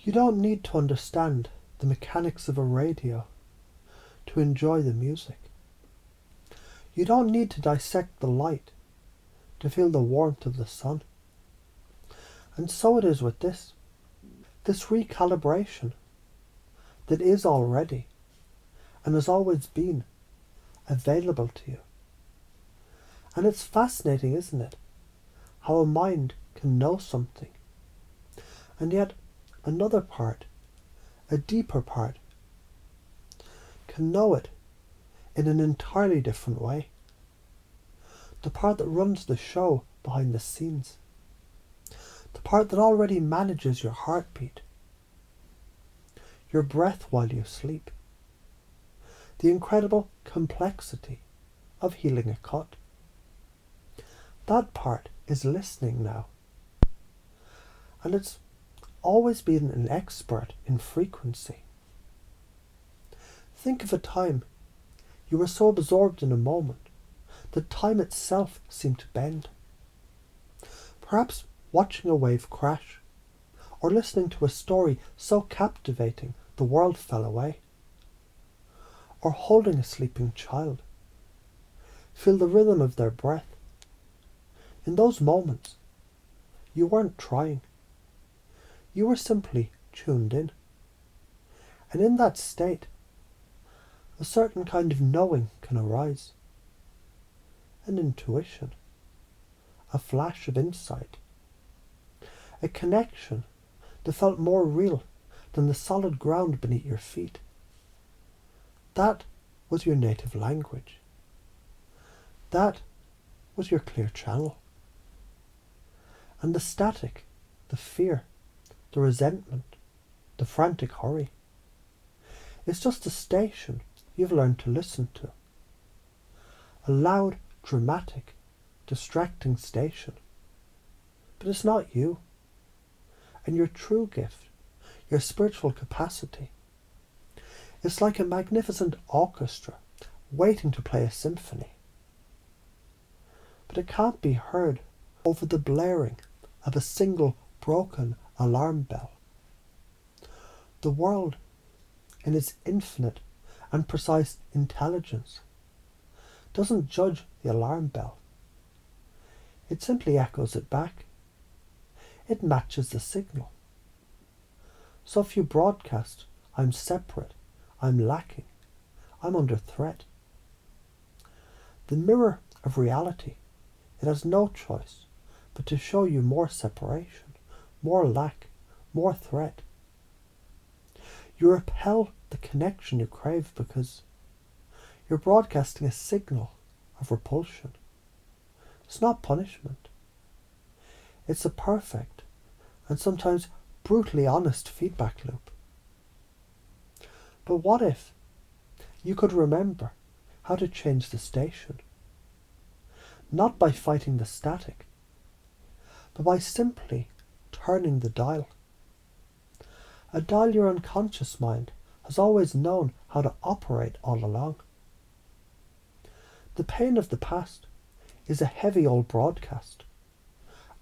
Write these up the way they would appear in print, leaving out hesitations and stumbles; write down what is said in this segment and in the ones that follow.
You don't need to understand the mechanics of a radio to enjoy the music. You don't need to dissect the light to feel the warmth of the sun. And so it is with this recalibration that is already and has always been available to you. And it's fascinating, isn't it, how a mind can know something, and yet another part, a deeper part, can know it in an entirely different way. The part that runs the show behind the scenes. The part that already manages your heartbeat, your breath while you sleep. The incredible complexity of healing a cut. That part is listening now. And it's always been an expert in frequency. Think of a time you were so absorbed in a moment that time itself seemed to bend. Perhaps watching a wave crash, or listening to a story so captivating the world fell away, or holding a sleeping child. Feel the rhythm of their breath. In those moments, you weren't trying. You were simply tuned in. And in that state, a certain kind of knowing can arise. An intuition. A flash of insight. A connection that felt more real than the solid ground beneath your feet. That was your native language. That was your clear channel. And the static, the fear, the resentment, the frantic hurry, it's just a station you've learned to listen to. A loud, dramatic, distracting station. But it's not you. And your true gift, your spiritual capacity, it's like a magnificent orchestra waiting to play a symphony. But it can't be heard over the blaring of a single broken alarm bell. The world, in its infinite and precise intelligence, doesn't judge the alarm bell. It simply echoes it back. It matches the signal. So if you broadcast, I'm separate, I'm lacking, I'm under threat, the mirror of reality, it has no choice but to show you more separation, more lack, more threat. You repel the connection you crave because you're broadcasting a signal of repulsion. It's not punishment. It's a perfect and sometimes brutally honest feedback loop. But what if you could remember how to change the station? Not by fighting the static, but by simply turning the dial. A dial your unconscious mind has always known how to operate all along. The pain of the past is a heavy old broadcast,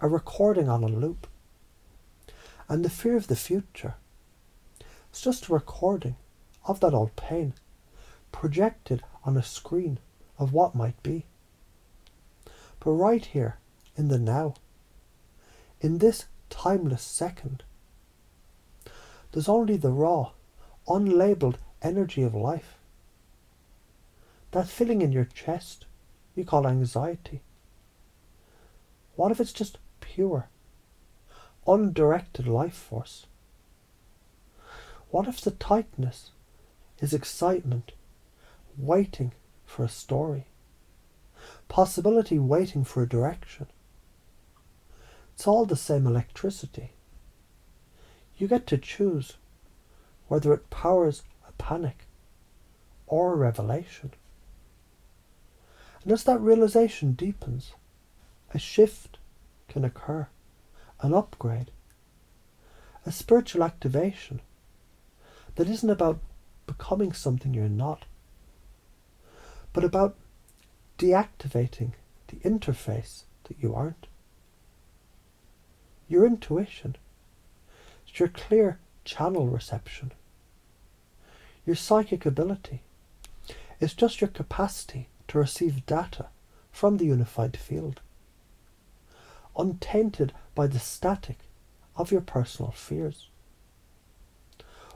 a recording on a loop. And the fear of the future is just a recording of that old pain, projected on a screen of what might be. But right here, in the now, in this timeless second, there's only the raw, unlabeled energy of life. That feeling in your chest you call anxiety. What if it's just pure, undirected life force? What if the tightness is excitement waiting for a story? Possibility waiting for a direction? It's all the same electricity. You get to choose whether it powers a panic or a revelation. And as that realization deepens, a shift can occur, an upgrade, a spiritual activation that isn't about becoming something you're not, but about deactivating the interface that you aren't. Your intuition, it's your clear, channel reception. Your psychic ability is just your capacity to receive data from the unified field, untainted by the static of your personal fears.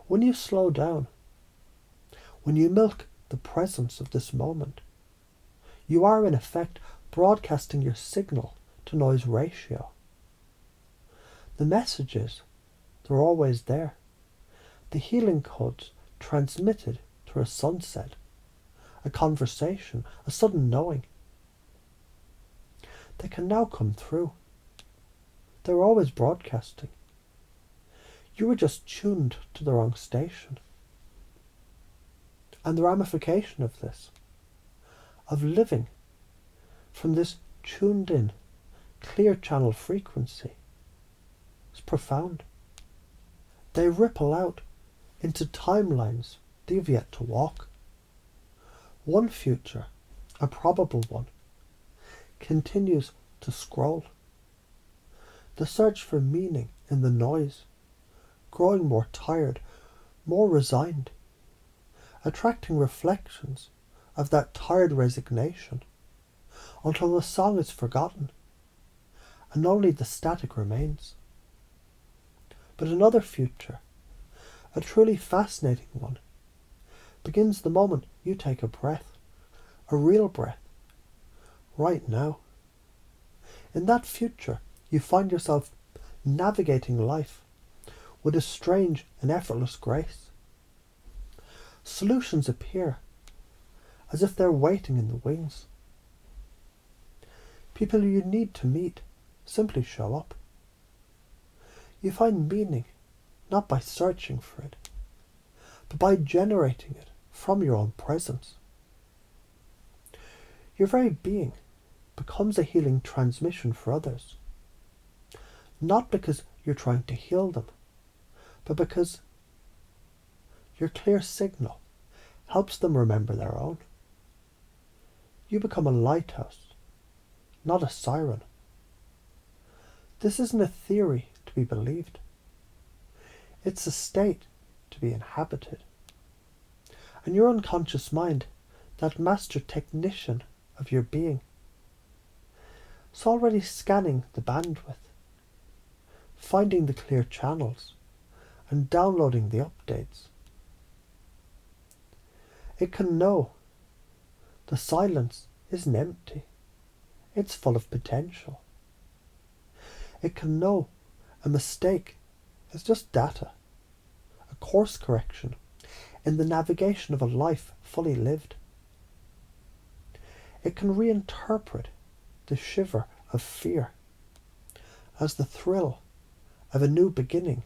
When you slow down, when you milk the presence of this moment, you are in effect broadcasting your signal to noise ratio. The messages, they're always there. The healing codes transmitted through a sunset, a conversation, a sudden knowing. They can now come through. They're always broadcasting. You were just tuned to the wrong station. And the ramification of this, of living from this tuned in, clear channel frequency, is profound. They ripple out into timelines that you've yet to walk. One future, a probable one, continues to scroll. The search for meaning in the noise, growing more tired, more resigned, attracting reflections of that tired resignation until the song is forgotten and only the static remains. But another future, a truly fascinating one, begins the moment you take a breath, a real breath, right now. In that future, you find yourself navigating life with a strange and effortless grace. Solutions appear as if they're waiting in the wings. People you need to meet simply show up. You find meaning not by searching for it, but by generating it from your own presence. Your very being becomes a healing transmission for others, not because you're trying to heal them, but because your clear signal helps them remember their own. You become a lighthouse, not a siren. This isn't a theory to be believed. It's a state to be inhabited. And your unconscious mind, that master technician of your being, is already scanning the bandwidth, finding the clear channels, and downloading the updates. It can know the silence isn't empty. It's full of potential. It can know a mistake is just data, a course correction in the navigation of a life fully lived. It can reinterpret the shiver of fear as the thrill of a new beginning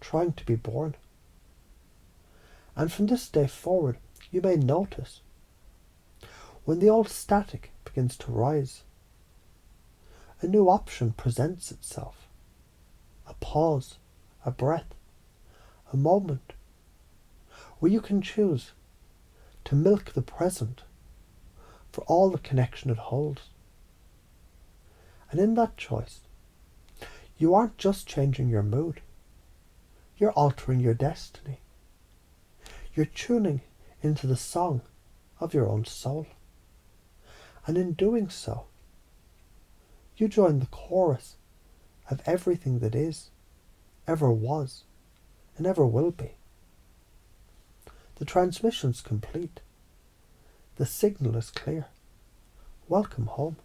trying to be born. And from this day forward, you may notice when the old static begins to rise, a new option presents itself. A pause, a breath, a moment where you can choose to milk the present for all the connection it holds. And in that choice, you aren't just changing your mood, you're altering your destiny. You're tuning into the song of your own soul. And in doing so, you join the chorus of everything that is, ever was, and ever will be. The transmission's complete. The signal is clear. Welcome home.